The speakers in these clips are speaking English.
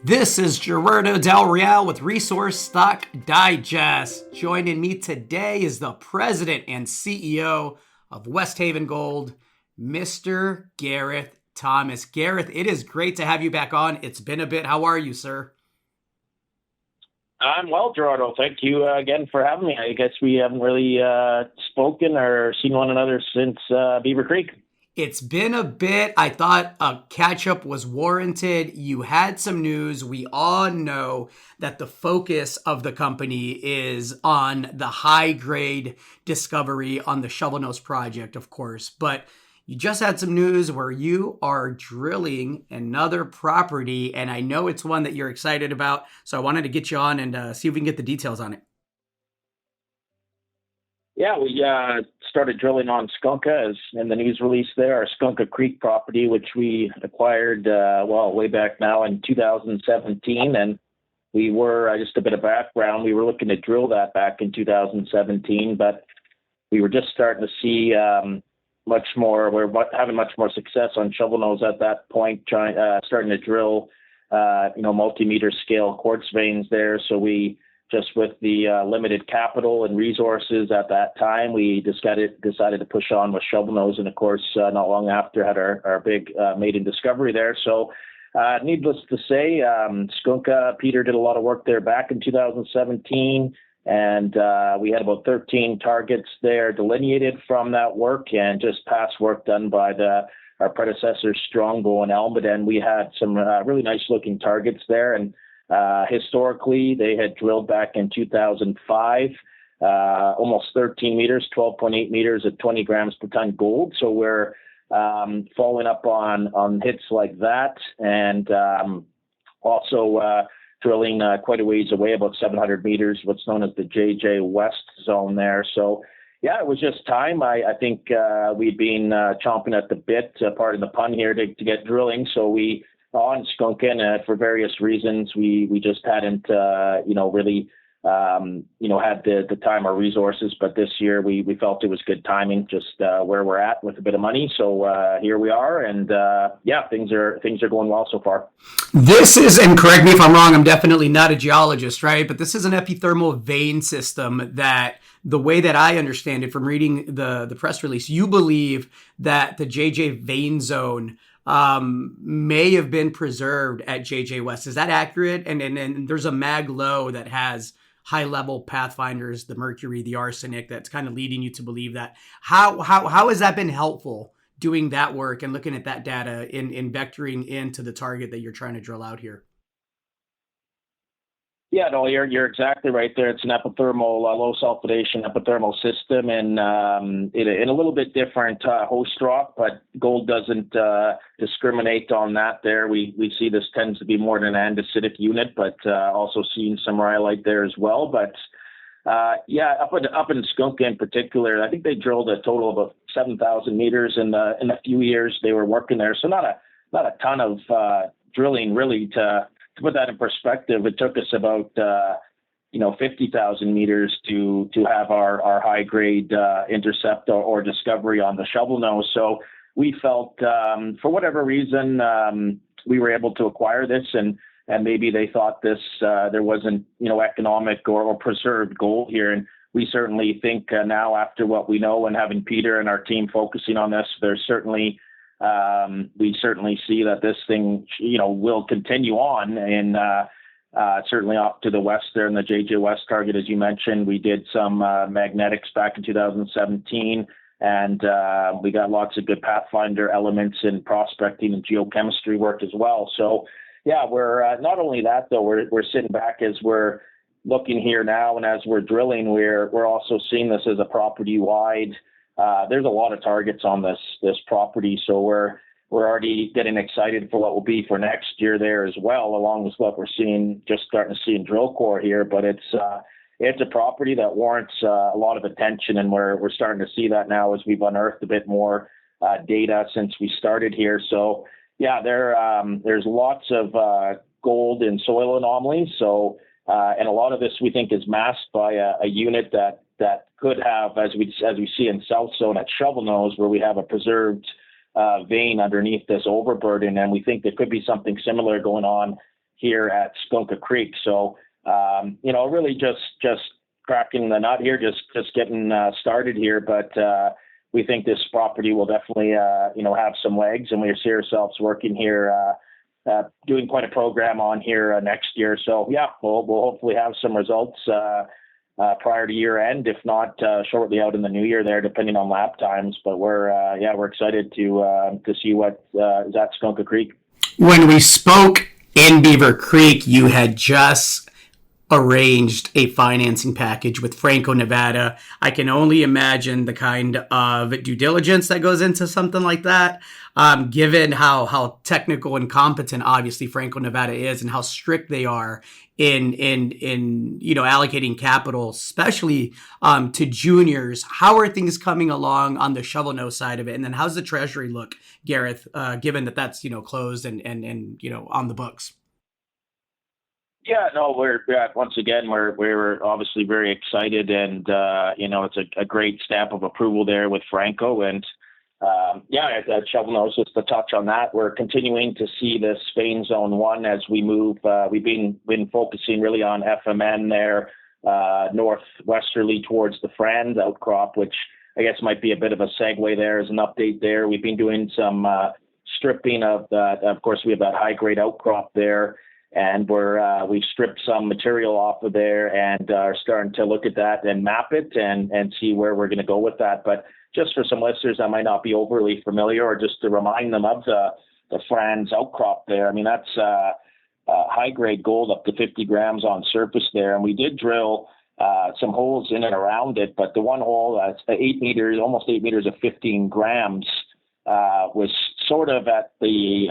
This is Gerardo Del Real with Resource Stock Digest. Joining me today is the president and CEO of Westhaven Gold, Mr. Gareth Thomas. Gareth, it is great to have you back on. It's been a bit. How are you, sir? I'm well, Gerardo. Thank you again for having me. I guess we haven't really spoken or seen one another since Beaver Creek. It's been a bit. I thought a catch up was warranted. You had some news. We all know that the focus of the company is on the high grade discovery on the Shovel Nose project, of course. But you just had some news where you are drilling another property, and I know it's one that you're excited about. So I wanted to get you on and see if we can get the details on it. Yeah, we started drilling on Skunka, as in the news release there, our Skunka Creek property, which we acquired, way back now in 2017. And we were, just a bit of background, we were looking to drill that back in 2017, but we were just starting to see we're having much more success on Shovel Nose at that point, starting to drill, multi-meter scale quartz veins there. So we, just with the limited capital and resources at that time, we decided to push on with Shovel Nose, and of course, not long after had our big maiden discovery there. So, needless to say, Skunka, Peter did a lot of work there back in 2017, and we had about 13 targets there delineated from that work, and just past work done by our predecessors, Strongbow and Almaden. We had some really nice looking targets there, and historically, they had drilled back in 2005, almost 13 meters, 12.8 meters at 20 grams per ton gold. So we're following up on hits like that, and also drilling quite a ways away, about 700 meters, what's known as the JJ West zone there. So yeah, it was just time. I think we'd been chomping at the bit, pardon the pun here, to get drilling. So we on Skunkin, for various reasons, we just hadn't, really, had the time or resources. But this year we felt it was good timing, just where we're at with a bit of money. So here we are, and things are going well so far. This is, and correct me if I'm wrong, I'm definitely not a geologist, right? But this is an epithermal vein system that, the way that I understand it from reading the press release, you believe that the JJ vein zone may have been preserved at JJ West. Is that accurate? And there's a mag low that has high level pathfinders, the mercury, the arsenic, that's kind of leading you to believe that. How has that been helpful, doing that work and looking at that data in vectoring into the target that you're trying to drill out here? Yeah, no, you're exactly right there. It's an epithermal, low sulfidation epithermal system, and in a little bit different host rock, but gold doesn't discriminate on that there. We see this tends to be more than an andesitic unit, but also seeing some rhyolite there as well. But up in Skunka in particular, I think they drilled a total of about 7,000 meters in a few years they were working there. So not a ton of drilling really to put that in perspective. It took us about 50,000 meters to have our high grade intercept or discovery on the Shovel Nose. So we felt for whatever reason we were able to acquire this, and maybe they thought this there wasn't economic or preserved gold here. And we certainly think now, after what we know and having Peter and our team focusing on this, there's certainly we certainly see that this thing, will continue on, and certainly off to the west there in the JJ West target, as you mentioned. We did some magnetics back in 2017, and we got lots of good pathfinder elements in prospecting and geochemistry work as well. So yeah, we're not only that though, we're sitting back as we're looking here now, and as we're drilling, we're also seeing this as a property wide. There's a lot of targets on this property, so we're already getting excited for what will be for next year there as well, along with what we're starting to see in drill core here. But it's a property that warrants a lot of attention, and we're starting to see that now as we've unearthed a bit more data since we started here. So yeah, there's lots of gold and soil anomalies. So and a lot of this we think is masked by a unit that could have, as we see in South Zone at Shovel Nose, where we have a preserved vein underneath this overburden, and we think there could be something similar going on here at Skunka Creek. So, really just cracking the nut here, just getting started here. But we think this property will definitely, have some legs, and we see ourselves working here, doing quite a program on here next year. So, yeah, we'll hopefully have some results prior to year end, if not shortly out in the new year there, depending on lap times. But we're excited to see what is at Skunka Creek. When we spoke in Beaver Creek, you had just arranged a financing package with Franco-Nevada. I can only imagine the kind of due diligence that goes into something like that, given how technical and competent obviously Franco-Nevada is, and how strict they are in allocating capital, especially to juniors. How are things coming along on the shovel nose side of it, and then how's the treasury look, Gareth, given that that's closed and on the books? Yeah, no, once again, we're obviously very excited, and it's a great stamp of approval there with Franco, and at Shovel Nose, just to touch on that, we're continuing to see this vein zone 1 as we move. We've been focusing really on FMN there, northwesterly towards the Franz outcrop, which I guess might be a bit of a segue there as an update there. We've been doing some stripping of that. Of course, we have that high grade outcrop there, and we've stripped some material off of there and are starting to look at that and map it and see where we're going to go with that. But just for some listeners that might not be overly familiar, or just to remind them of the Franz outcrop there, I mean, that's high grade gold up to 50 grams on surface there. And we did drill some holes in and around it, but the one hole that's 8 meters, almost 8 meters of 15 grams, was sort of at the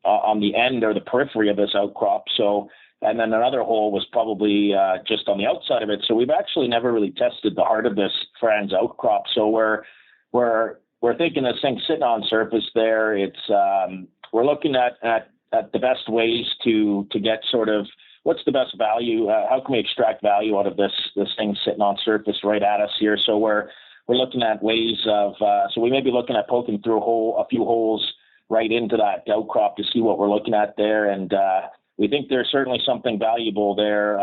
on the end or the periphery of this outcrop. So, and then another hole was probably just on the outside of it. So we've actually never really tested the heart of this Franz outcrop. So we're thinking this thing sitting on surface there. It's we're looking at the best ways to get sort of what's the best value. How can we extract value out of this thing sitting on surface right at us here? So we're looking at ways of, so we may be looking at poking through a few holes right into that outcrop to see what we're looking at there. And we think there's certainly something valuable there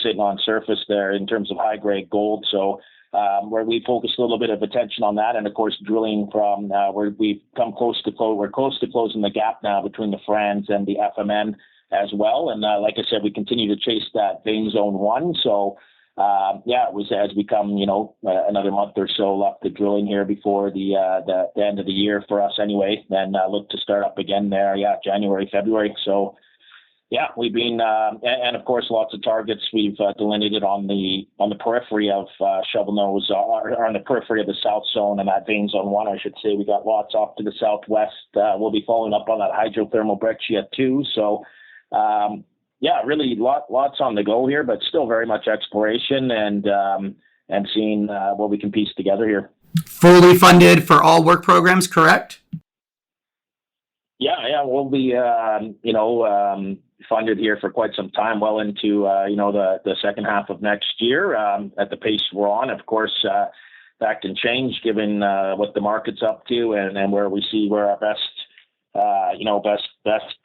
sitting on surface there in terms of high grade gold. So where we focus a little bit of attention on that, and of course drilling from where we've come we're close to closing the gap now between the Franz and the FMN as well. And like I said, we continue to chase that vein zone 1. So it has become, another month or so left to drilling here before the end of the year for us anyway. Then look to start up again there, January, February. So, we've been, and of course, lots of targets we've delineated on the periphery of Shovel Nose, or on the periphery of the south zone and that vein zone 1, I should say. We got lots off to the southwest. We'll be following up on that hydrothermal breccia too. So, really lots on the go here, but still very much exploration and seeing what we can piece together here. Fully funded for all work programs, correct? Yeah, we'll be funded here for quite some time, well into the second half of next year at the pace we're on. Of course, that can change given what the market's up to and where we see where our best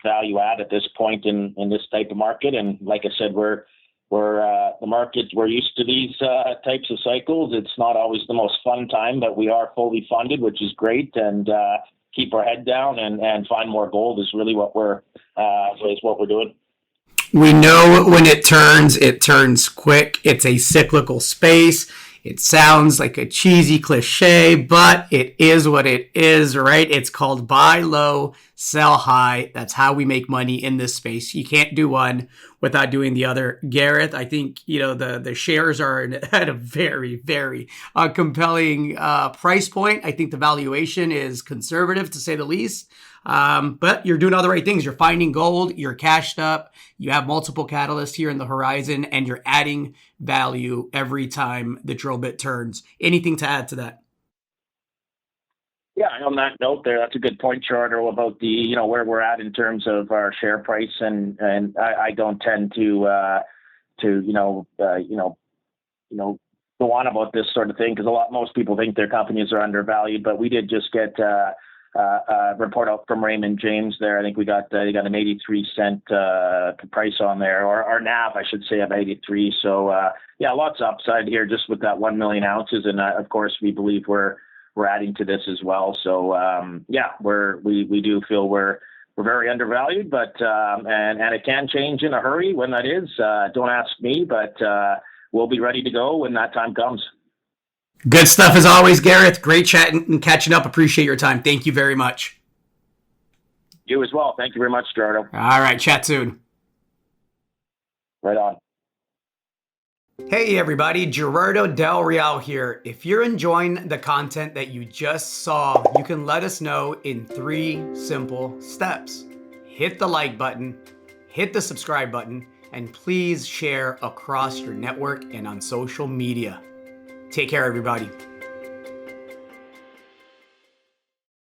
value at this point in this type of market. And like I said, we're the market, we're used to these types of cycles. It's not always the most fun time, but we are fully funded, which is great. And keep our head down and find more gold is really what we're doing. We know when it turns quick. It's a cyclical space. It sounds like a cheesy cliche, but it is what it is, right? It's called buy low, sell high. That's how we make money in this space. You can't do one without doing the other. Gareth, I think, the shares are at a very, very compelling price point. I think the valuation is conservative, to say the least. But you're doing all the right things. You're finding gold, you're cashed up, you have multiple catalysts here in the horizon, and you're adding value every time the drill bit turns. Anything to add to that? Yeah, on that note there, that's a good point, Charter, about the, where we're at in terms of our share price. And I don't tend to go on about this sort of thing because most people think their companies are undervalued, but we did just get a report out from Raymond James there. I think we got an 83-cent price on there, or our NAV, I should say, of 83. So yeah, lots of upside here just with that 1 million ounces, and of course we believe we're adding to this as well. So yeah, we do feel we're very undervalued, but and it can change in a hurry when that is. Don't ask me, but we'll be ready to go when that time comes. Good stuff as always, Gareth. Great chatting and catching up. Appreciate your time. Thank you very much. You as well. Thank you very much, Gerardo. All right, chat soon. Right on. Hey everybody, Gerardo Del Real here. If you're enjoying the content that you just saw, you can let us know in 3 simple steps. Hit the like button, hit the subscribe button, and please share across your network and on social media. Take care, everybody.